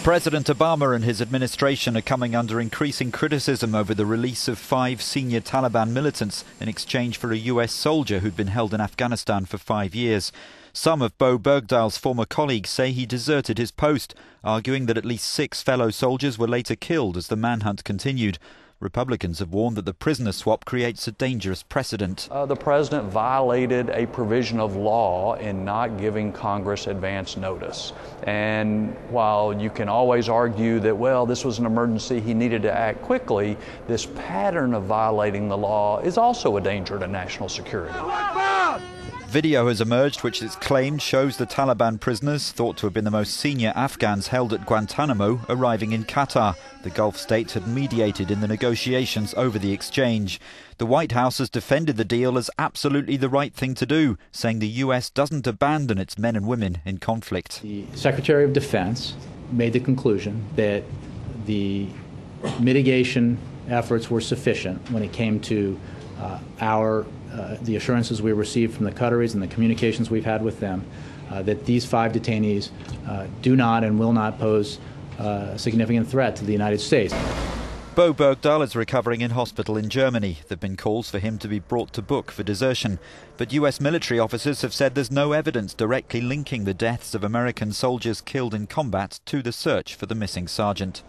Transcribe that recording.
President Obama and his administration are coming under increasing criticism over the release of 5 senior Taliban militants in exchange for a US soldier who'd been held in Afghanistan for 5 years. Some of Bowe Bergdahl's former colleagues say he deserted his post, arguing that at least 6 fellow soldiers were later killed as the manhunt continued. Republicans have warned that the prisoner swap creates a dangerous precedent. The president violated a provision of law in not giving Congress advance notice. And while you can always argue that, well, this was an emergency, he needed to act quickly, this pattern of violating the law is also a danger to national security. Video has emerged which it's claimed shows the Taliban prisoners, thought to have been the most senior Afghans held at Guantanamo, arriving in Qatar. The Gulf states had mediated in the negotiations over the exchange. The White House has defended the deal as absolutely the right thing to do, saying the US doesn't abandon its men and women in conflict. The Secretary of Defense made the conclusion that the mitigation efforts were sufficient when it came to the assurances we received from the Qataris and the communications we've had with them, that these 5 detainees do not and will not pose a significant threat to the United States. Bowe Bergdahl is recovering in hospital in Germany. There have been calls for him to be brought to book for desertion. But US military officers have said there's no evidence directly linking the deaths of American soldiers killed in combat to the search for the missing sergeant.